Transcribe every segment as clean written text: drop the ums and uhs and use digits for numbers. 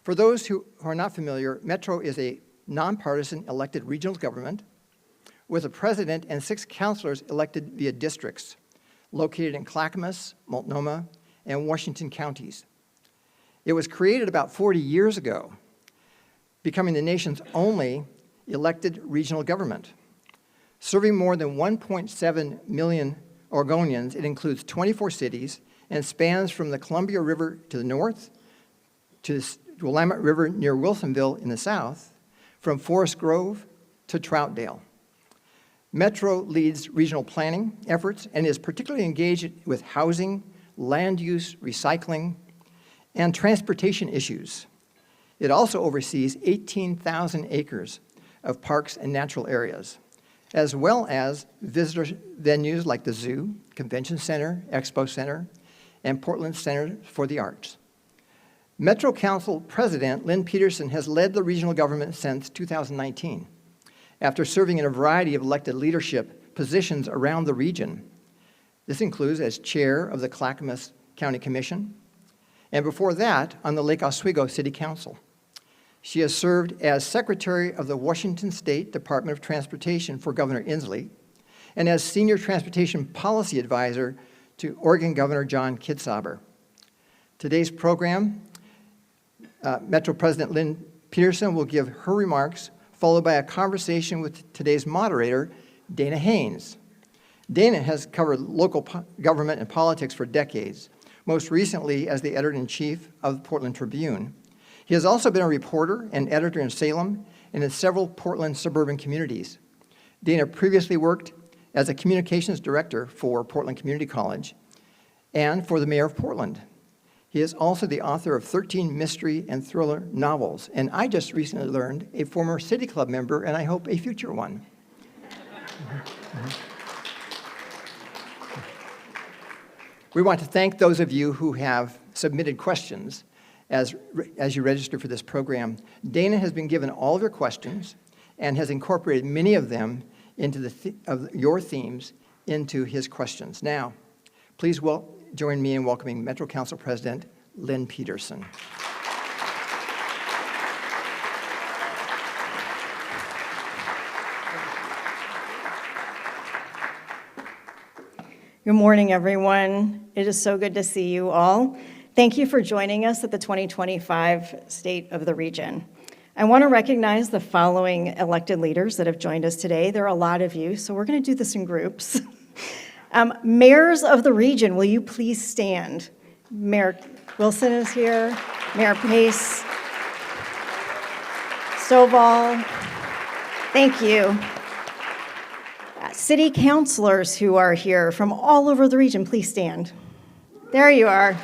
For those who are not familiar, Metro is a nonpartisan elected regional government with a president and 6 councilors elected via districts located in Clackamas, Multnomah, and Washington counties. It was created about 40 years ago, becoming the nation's only elected regional government. Serving more than 1.7 million Oregonians, it includes 24 cities and spans from the Columbia River to the north to the Willamette River near Wilsonville in the south, from Forest Grove to Troutdale. Metro leads regional planning efforts and is particularly engaged with housing, land use, recycling, and transportation issues. It also oversees 18,000 acres of parks and natural areas, as well as visitor venues like the Zoo, Convention Center, Expo Center, and Portland Center for the Arts. Metro Council President Lynn Peterson has led the regional government since 2019, after serving in a variety of elected leadership positions around the region. This includes as chair of the Clackamas County Commission, and before that, on the Lake Oswego City Council. She has served as secretary of the Washington State Department of Transportation for Governor Inslee, and as senior transportation policy advisor to Oregon Governor John Kitzhaber. Today's program, Metro President Lynn Peterson will give her remarks, followed by a conversation with today's moderator, Dana Haynes. Dana has covered local government and politics for decades, most recently as the editor-in-chief of the Portland Tribune. He has also been a reporter and editor in Salem and in several Portland suburban communities. Dana previously worked as a communications director for Portland Community College and for the mayor of Portland. He is also the author of 13 mystery and thriller novels, and I just recently learned a former City Club member, and I hope a future one. We want to thank those of you who have submitted questions as you register for this program. Dana has been given all of your questions and has incorporated many of them into your themes into his questions. Now, please join me in welcoming Metro Council President Lynn Peterson. Good morning, everyone. It is so good to see you all. Thank you for joining us at the 2025 State of the Region. I want to recognize the following elected leaders that have joined us today. There are a lot of you, so we're going to do this in groups. Mayors of the region, will you please stand? Mayor Wilson is here, Mayor Pace, Stovall, thank you. City councilors who are here from all over the region, please stand. There you are.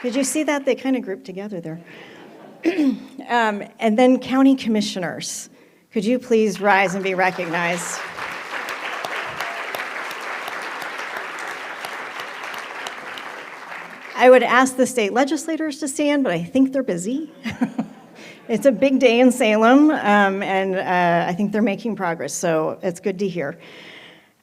Did you see that? They kind of grouped together there. And then county commissioners. Could you please rise and be recognized? I would ask the state legislators to stand, but I think they're busy. It's a big day in Salem, and I think they're making progress, so it's good to hear.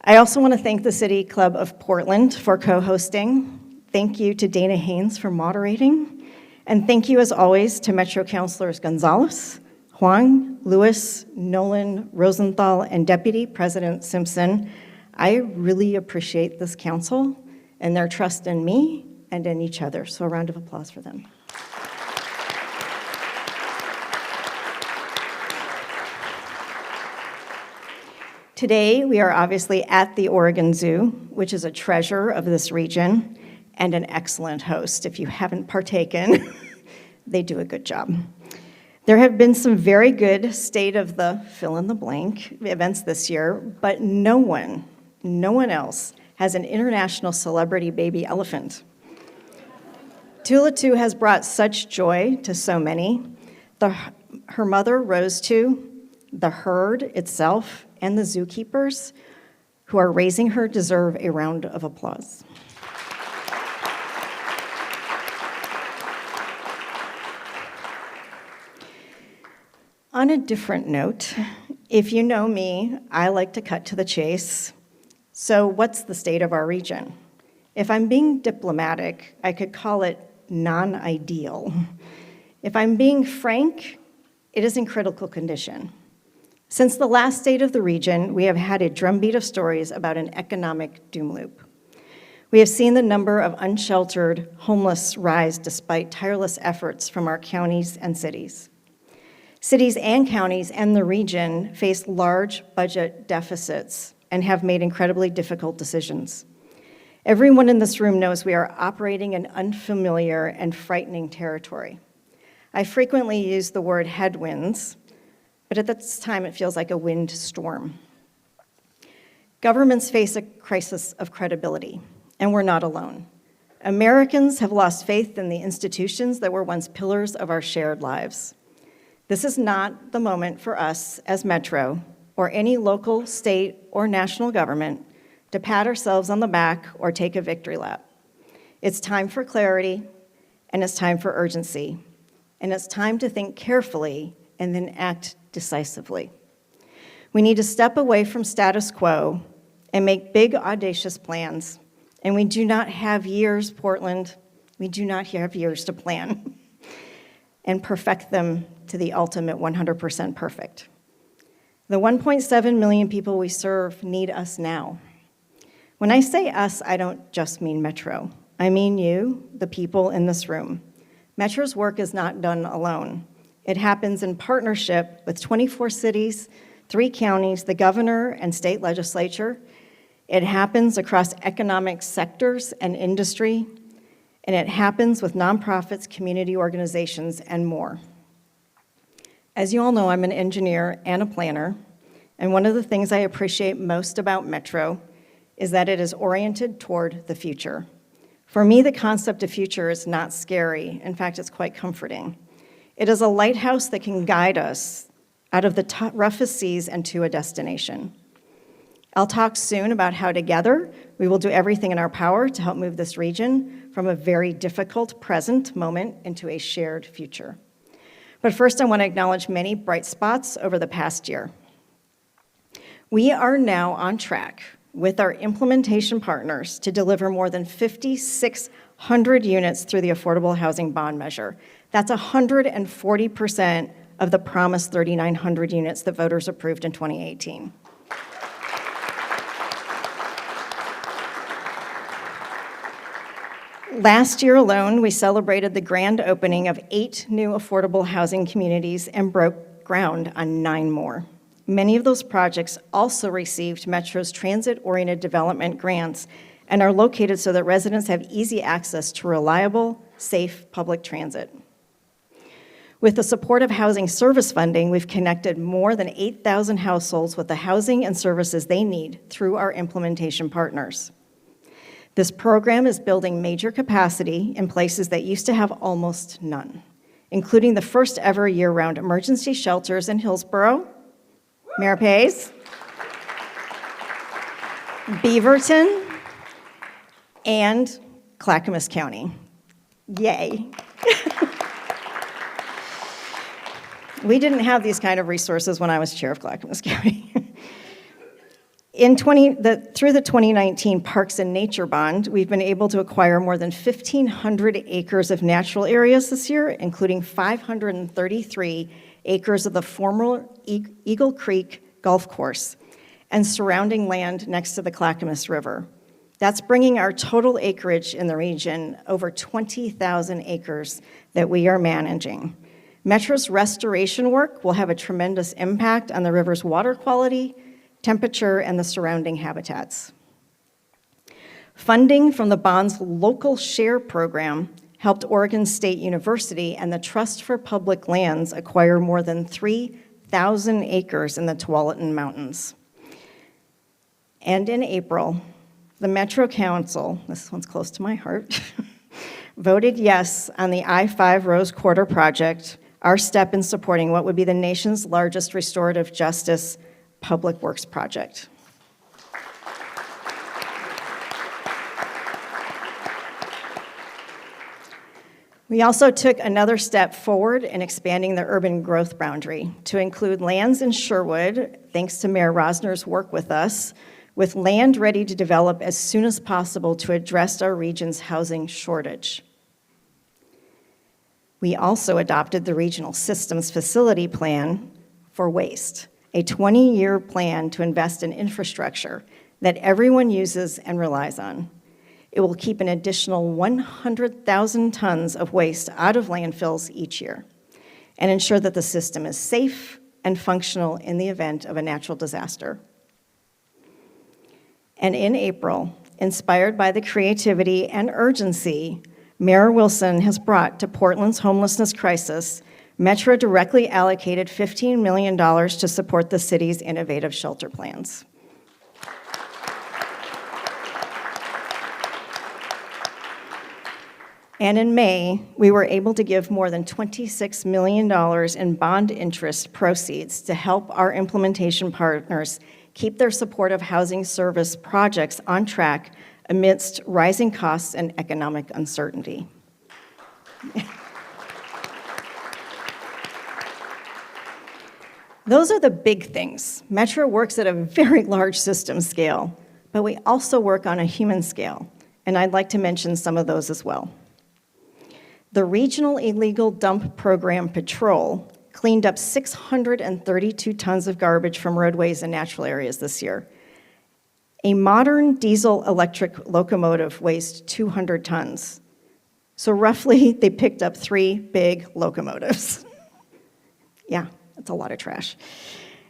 I also want to thank the City Club of Portland for co-hosting. Thank you to Dana Haynes for moderating. And thank you, as always, to Metro Councilors Gonzalez, Huang, Lewis, Nolan, Rosenthal, and Deputy President Simpson. I really appreciate this council and their trust in me and in each other. So a round of applause for them. Today, we are obviously at the Oregon Zoo, which is a treasure of this region and an excellent host. If you haven't partaken, they do a good job. There have been some very good state of the fill-in-the-blank events this year, but no one else has an international celebrity baby elephant. Tula has brought such joy to so many. Her mother, Rose too, the herd itself, and the zookeepers who are raising her deserve a round of applause. On a different note, if you know me, I like to cut to the chase. So what's the state of our region? If I'm being diplomatic, I could call it non-ideal. If I'm being frank, it is in critical condition. Since the last state of the region, we have had a drumbeat of stories about an economic doom loop. We have seen the number of unsheltered homeless rise despite tireless efforts from our counties and cities. Cities and counties and the region face large budget deficits and have made incredibly difficult decisions. Everyone in this room knows we are operating in unfamiliar and frightening territory. I frequently use the word headwinds, but at this time it feels like a wind storm. Governments face a crisis of credibility, and we're not alone. Americans have lost faith in the institutions that were once pillars of our shared lives. This is not the moment for us as Metro or any local, state, or national government to pat ourselves on the back or take a victory lap. It's time for clarity, and it's time for urgency, and it's time to think carefully and then act decisively. We need to step away from status quo and make big, audacious plans, and we do not have years, Portland, we do not have years to plan and perfect them to the ultimate 100% perfect. The 1.7 million people we serve need us now. When I say us, I don't just mean Metro. I mean you, the people in this room. Metro's work is not done alone. It happens in partnership with 24 cities, 3 counties, the governor and state legislature. It happens across economic sectors and industry, and it happens with nonprofits, community organizations, and more. As you all know, I'm an engineer and a planner, and one of the things I appreciate most about Metro is that it is oriented toward the future. For me, the concept of future is not scary. In fact, it's quite comforting. It is a lighthouse that can guide us out of the roughest seas and to a destination. I'll talk soon about how together we will do everything in our power to help move this region from a very difficult present moment into a shared future. But first, I want to acknowledge many bright spots over the past year. We are now on track with our implementation partners to deliver more than 5,600 units through the Affordable Housing Bond Measure. That's 140% of the promised 3,900 units that voters approved in 2018. Last year alone, we celebrated the grand opening of 8 new affordable housing communities and broke ground on 9 more. Many of those projects also received Metro's transit-oriented development grants and are located so that residents have easy access to reliable, safe public transit. With the support of housing service funding, we've connected more than 8,000 households with the housing and services they need through our implementation partners. This program is building major capacity in places that used to have almost none, including the first ever year-round emergency shelters in Hillsborough, Mayor-Pays, Beaverton, and Clackamas County. Yay. We didn't have these kind of resources when I was chair of Clackamas County. Through the 2019 Parks and Nature Bond, we've been able to acquire more than 1,500 acres of natural areas this year, including 533 acres of the former Eagle Creek Golf Course and surrounding land next to the Clackamas River. That's bringing our total acreage in the region over 20,000 acres that we are managing. Metro's restoration work will have a tremendous impact on the river's water quality, temperature, and the surrounding habitats. Funding from the bond's local share program helped Oregon State University and the Trust for Public Lands acquire more than 3,000 acres in the Tualatin Mountains. And in April, the Metro Council, this one's close to my heart, voted yes on the I-5 Rose Quarter project, our step in supporting what would be the nation's largest restorative justice public works project. We also took another step forward in expanding the urban growth boundary to include lands in Sherwood, thanks to Mayor Rosner's work with us, with land ready to develop as soon as possible to address our region's housing shortage. We also adopted the Regional Systems Facility Plan for waste, a 20-year plan to invest in infrastructure that everyone uses and relies on. It will keep an additional 100,000 tons of waste out of landfills each year and ensure that the system is safe and functional in the event of a natural disaster. And in April, inspired by the creativity and urgency Mayor Wilson has brought to Portland's homelessness crisis, Metro directly allocated $15 million to support the city's innovative shelter plans. And in May, we were able to give more than $26 million in bond interest proceeds to help our implementation partners keep their supportive housing service projects on track amidst rising costs and economic uncertainty. Those are the big things. Metro works at a very large system scale, but we also work on a human scale, and I'd like to mention some of those as well. The Regional Illegal Dump Program Patrol cleaned up 632 tons of garbage from roadways and natural areas this year. A modern diesel-electric locomotive weighs 200 tons. So roughly, they picked up 3 big locomotives. Yeah, that's a lot of trash.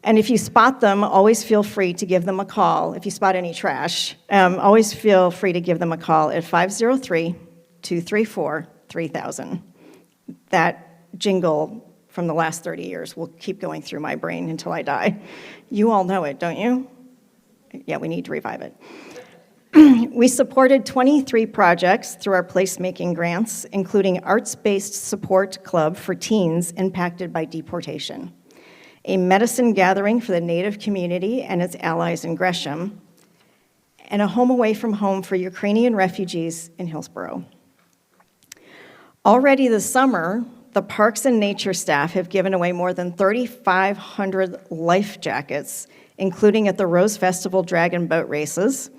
And if you spot them, always feel free to give them a call. If you spot any trash, always feel free to give them a call at 503-234-3000. That jingle from the last 30 years will keep going through my brain until I die. You all know it, don't you? Yeah, we need to revive it. We supported 23 projects through our placemaking grants, including Arts-Based Support Club for teens impacted by deportation, a medicine gathering for the Native community and its allies in Gresham, and a home away from home for Ukrainian refugees in Hillsborough. Already this summer, the Parks and Nature staff have given away more than 3,500 life jackets, including at the Rose Festival Dragon Boat Races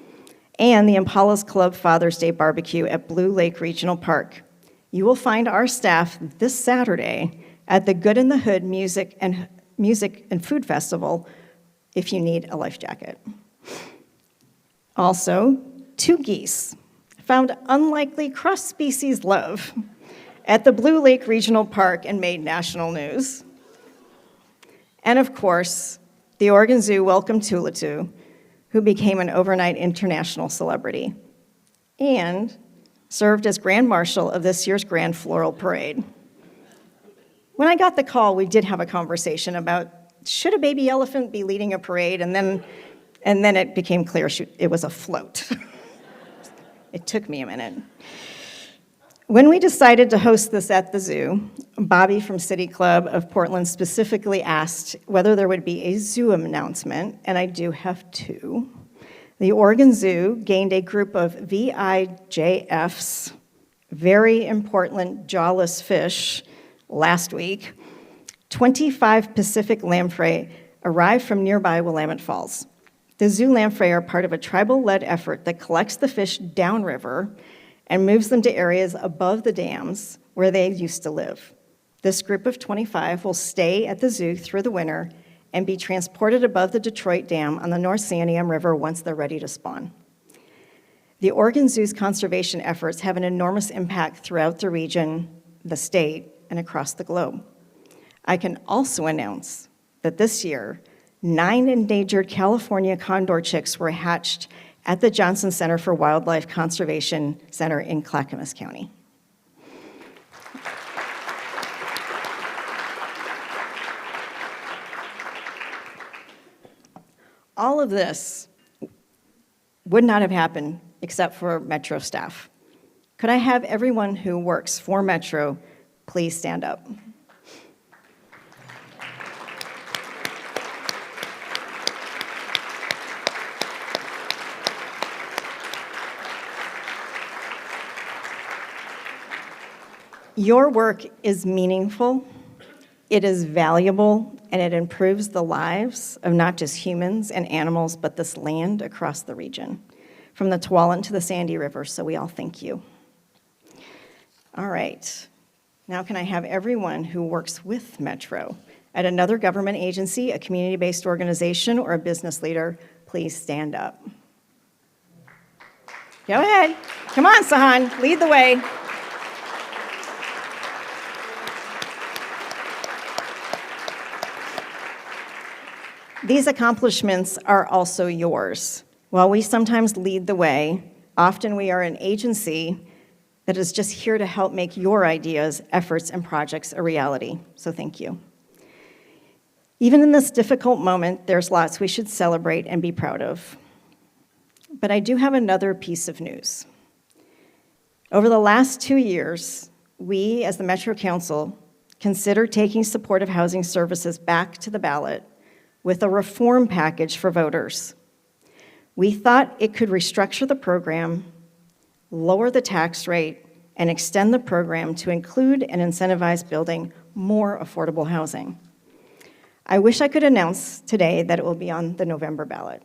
and the Impalas Club Father's Day Barbecue at Blue Lake Regional Park. You will find our staff this Saturday at the Good in the Hood Music and Food Festival if you need a life jacket. Also, 2 geese found unlikely cross-species love at the Blue Lake Regional Park and made national news. And of course, the Oregon Zoo welcomed Tulitu, who became an overnight international celebrity and served as Grand Marshal of this year's Grand Floral Parade. When I got the call, we did have a conversation about, should a baby elephant be leading a parade? And then it became clear it was a float. It took me a minute. When we decided to host this at the zoo, Bobby from City Club of Portland specifically asked whether there would be a zoo announcement, and I do have 2. The Oregon Zoo gained a group of VIJFs, very important jawless fish, last week. 25 Pacific lamprey arrived from nearby Willamette Falls. The zoo lamprey are part of a tribal-led effort that collects the fish downriver and moves them to areas above the dams where they used to live. This group of 25 will stay at the zoo through the winter and be transported above the Detroit Dam on the North Santiam River once they're ready to spawn. The Oregon Zoo's conservation efforts have an enormous impact throughout the region, the state, and across the globe. I can also announce that this year, 9 endangered California condor chicks were hatched at the Johnson Center for Wildlife Conservation Center in Clackamas County. All of this would not have happened except for Metro staff. Could I have everyone who works for Metro please stand up? Your work is meaningful, it is valuable, and it improves the lives of not just humans and animals, but this land across the region, from the Tuolumne to the Sandy River, so we all thank you. All right, now can I have everyone who works with Metro at another government agency, a community-based organization, or a business leader, please stand up. Go ahead. Come on, Sahan, lead the way. These accomplishments are also yours. While we sometimes lead the way, often we are an agency that is just here to help make your ideas, efforts, and projects a reality. So thank you. Even in this difficult moment, there's lots we should celebrate and be proud of. But I do have another piece of news. Over the last 2 years, we, as the Metro Council, considered taking supportive housing services back to the ballot with a reform package for voters. We thought it could restructure the program, lower the tax rate, and extend the program to include and incentivize building more affordable housing. I wish I could announce today that it will be on the November ballot.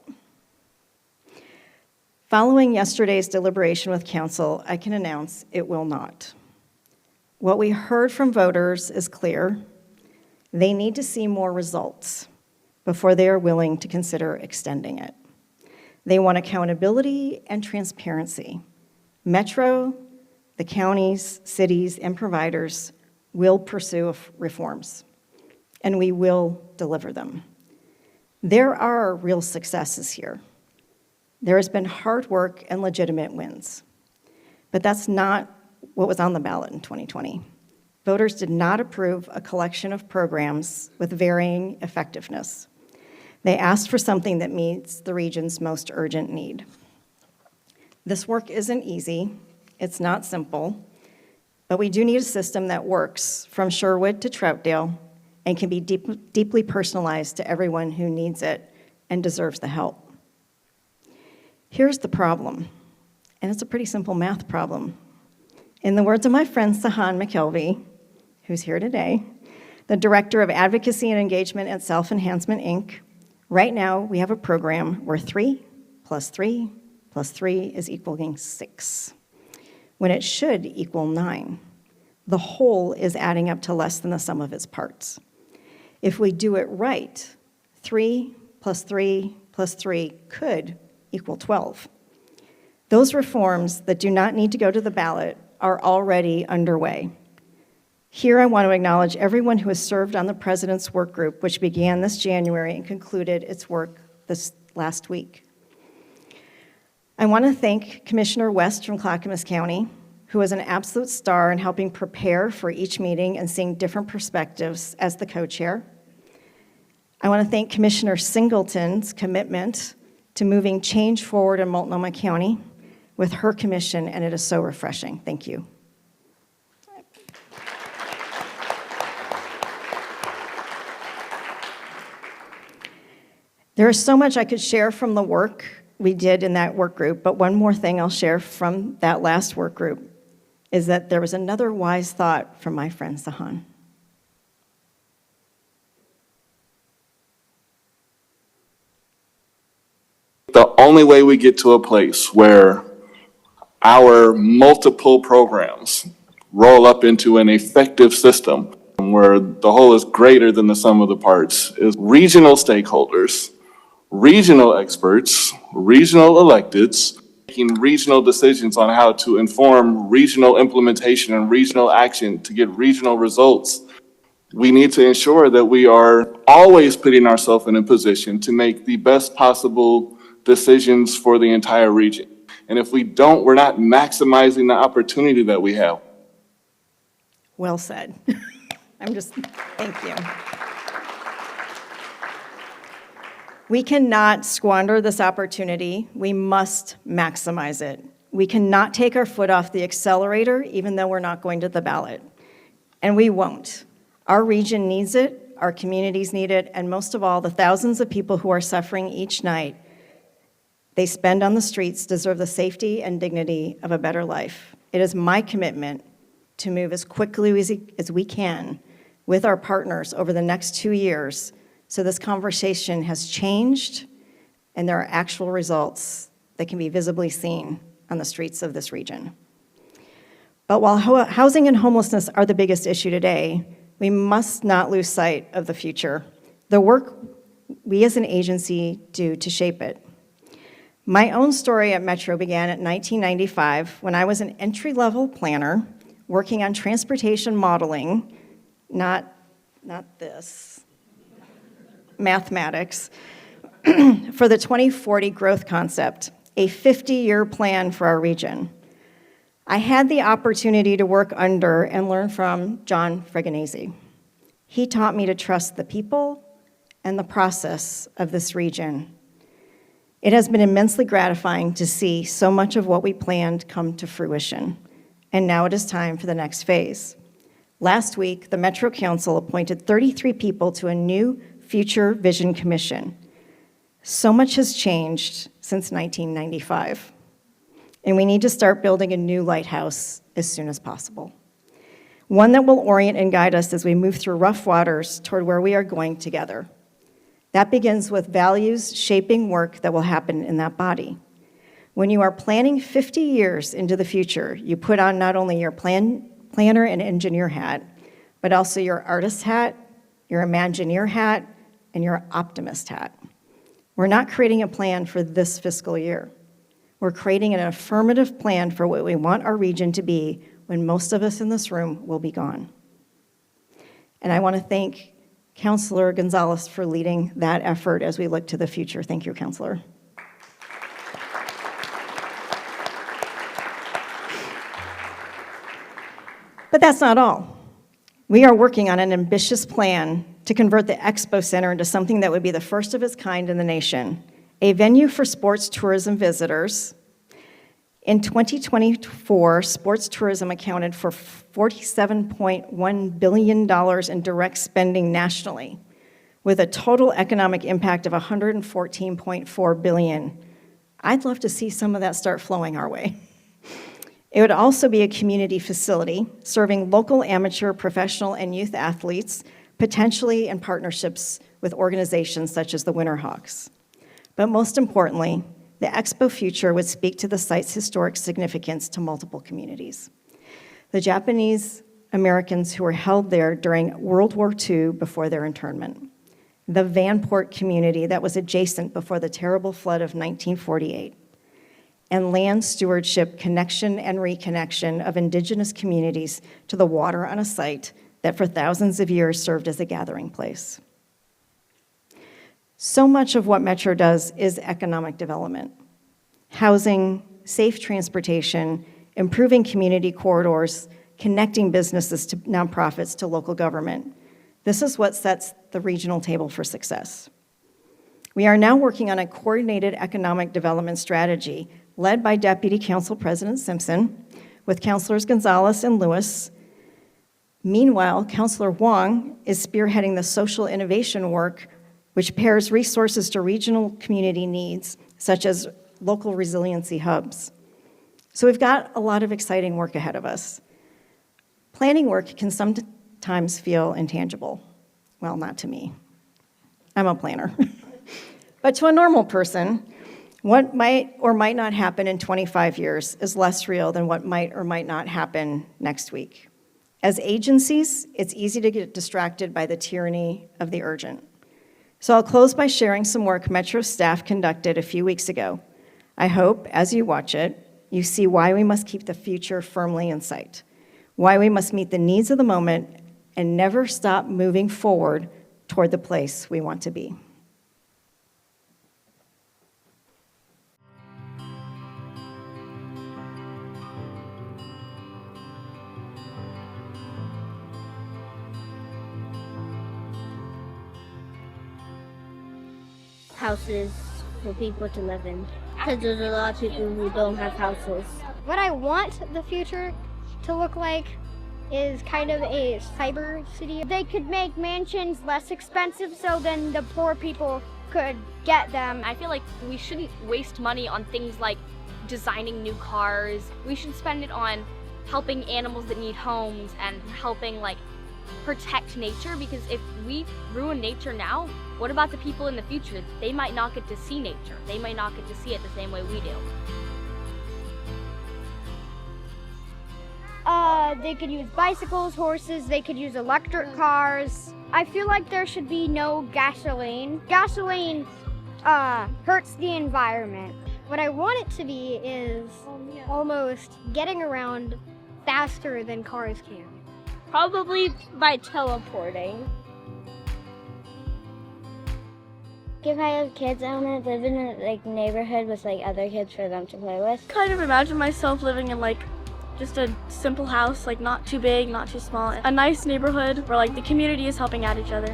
Following yesterday's deliberation with Council, I can announce it will not. What we heard from voters is clear. They need to see more results before they are willing to consider extending it. They want accountability and transparency. Metro, the counties, cities, and providers will pursue reforms, and we will deliver them. There are real successes here. There has been hard work and legitimate wins, but that's not what was on the ballot in 2020. Voters did not approve a collection of programs with varying effectiveness. They asked for something that meets the region's most urgent need. This work isn't easy, it's not simple, but we do need a system that works from Sherwood to Troutdale and can be deeply personalized to everyone who needs it and deserves the help. Here's the problem, and it's a pretty simple math problem. In the words of my friend Sahan McKelvey, who's here today, the Director of Advocacy and Engagement at Self-Enhancement, Inc., right now we have a program where 3 plus 3 plus 3 is equaling 6, when it should equal 9. The whole is adding up to less than the sum of its parts. If we do it right, 3 plus 3 plus 3 could equal 12. Those reforms that do not need to go to the ballot are already underway. Here I want to acknowledge everyone who has served on the President's Work Group, which began this January and concluded its work this last week. I want to thank Commissioner West from Clackamas County, who was an absolute star in helping prepare for each meeting and seeing different perspectives as the co-chair. I want to thank Commissioner Singleton's commitment to moving change forward in Multnomah County with her commission, and it is so refreshing. Thank you. There is so much I could share from the work we did in that work group, but one more thing I'll share from that last work group is that there was another wise thought from my friend Sahan. The only way we get to a place where our multiple programs roll up into an effective system where the whole is greater than the sum of the parts is regional stakeholders, regional experts, regional electeds, making regional decisions on how to inform regional implementation and regional action to get regional results. We need to ensure that we are always putting ourselves in a position to make the best possible decisions for the entire region. And if we don't, we're not maximizing the opportunity that we have. Well said. Thank you. We cannot squander this opportunity. We must maximize it. We cannot take our foot off the accelerator, even though we're not going to the ballot. And we won't. Our region needs it, our communities need it, and most of all, the thousands of people who are suffering each night they spend on the streets deserve the safety and dignity of a better life. It is my commitment to move as quickly as we can with our partners over the next 2 years So this conversation has changed, and there are actual results that can be visibly seen on the streets of this region. But while housing and homelessness are the biggest issue today, we must not lose sight of the future, the work we as an agency do to shape it. My own story at Metro began in 1995 when I was an entry-level planner working on transportation modeling, not this, mathematics, for the 2040 growth concept, a 50-year plan for our region. I had the opportunity to work under and learn from John Fregonese. He taught me to trust the people and the process of this region. It has been immensely gratifying to see so much of what we planned come to fruition, and now it is time for the next phase. Last week, the Metro Council appointed 33 people to a new Future Vision Commission. So much has changed since 1995, and we need to start building a new lighthouse as soon as possible. One that will orient and guide us as we move through rough waters toward where we are going together. That begins with values shaping work that will happen in that body. When you are planning 50 years into the future, you put on not only your planner and engineer hat, but also your artist hat, your Imagineer hat, and your optimist hat. We're not creating a plan for this fiscal year. We're creating an affirmative plan for what we want our region to be when most of us in this room will be gone. And I want to thank Councilor Gonzalez for leading that effort as we look to the future. Thank you, Councilor. But that's not all. We are working on an ambitious plan to convert the Expo Center into something that would be the first of its kind in the nation, a venue for sports tourism visitors. In 2024, sports tourism accounted for $47.1 billion in direct spending nationally, with a total economic impact of $114.4 billion. I'd love to see some of that start flowing our way. It would also be a community facility serving local amateur, professional, and youth athletes, potentially in partnerships with organizations such as the Winterhawks. But most importantly, the Expo Future would speak to the site's historic significance to multiple communities. The Japanese Americans who were held there during World War II before their internment. The Vanport community that was adjacent before the terrible flood of 1948. And land stewardship, connection and reconnection of indigenous communities to the water on a site that for thousands of years served as a gathering place. So much of what Metro does is economic development. Housing, safe transportation, improving community corridors, connecting businesses to nonprofits to local government. This is what sets the regional table for success. We are now working on a coordinated economic development strategy led by Deputy Council President Simpson, with Councilors Gonzalez and Lewis. Meanwhile, Councilor Wong is spearheading the social innovation work, which pairs resources to regional community needs, such as local resiliency hubs. So we've got a lot of exciting work ahead of us. Planning work can sometimes feel intangible. Well, not to me. I'm a planner. But to a normal person, what might or might not happen in 25 years is less real than what might or might not happen next week. As agencies, it's easy to get distracted by the tyranny of the urgent. So I'll close by sharing some work Metro staff conducted a few weeks ago. I hope, as you watch it, you see why we must keep the future firmly in sight, why we must meet the needs of the moment and never stop moving forward toward the place we want to be. Houses for people to live in, because there's a lot of people who don't have houses. What I want the future to look like is kind of a cyber city. They could make mansions less expensive so then the poor people could get them. I feel like we shouldn't waste money on things like designing new cars. We should spend it on helping animals that need homes and helping like protect nature, because if we ruin nature now, what about the people in the future? They might not get to see nature. They might not get to see it the same way we do. They could use bicycles, horses, they could use electric cars. I feel like there should be no gasoline. Gasoline hurts the environment. What I want it to be is almost getting around faster than cars can. Probably by teleporting. If I have kids, I want to live in a neighborhood with other kids for them to play with. Kind of imagine myself living in just a simple house, not too big, not too small. A nice neighborhood where the community is helping out each other.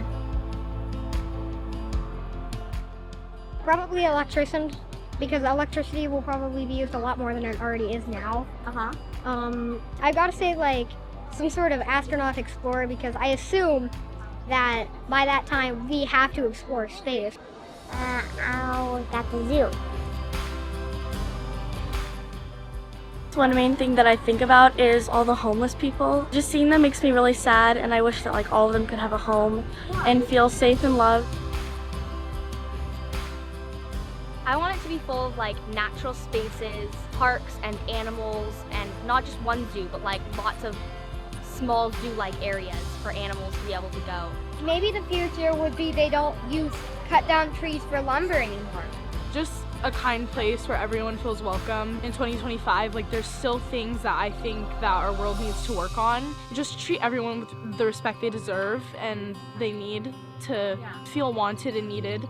Probably electricians, because electricity will probably be used a lot more than it already is now. I gotta say some sort of astronaut explorer, because I assume that by that time we have to explore space. I'll at the zoo. One main thing that I think about is all the homeless people. Just seeing them makes me really sad, and I wish that all of them could have a home and feel safe and loved. I want it to be full of natural spaces, parks, and animals, and not just one zoo, but lots of small zoo-like areas for animals to be able to go. Maybe the future would be they don't cut down trees for lumber anymore. Just a kind place where everyone feels welcome. In 2025, there's still things that I think that our world needs to work on. Just treat everyone with the respect they deserve and they need to feel wanted and needed.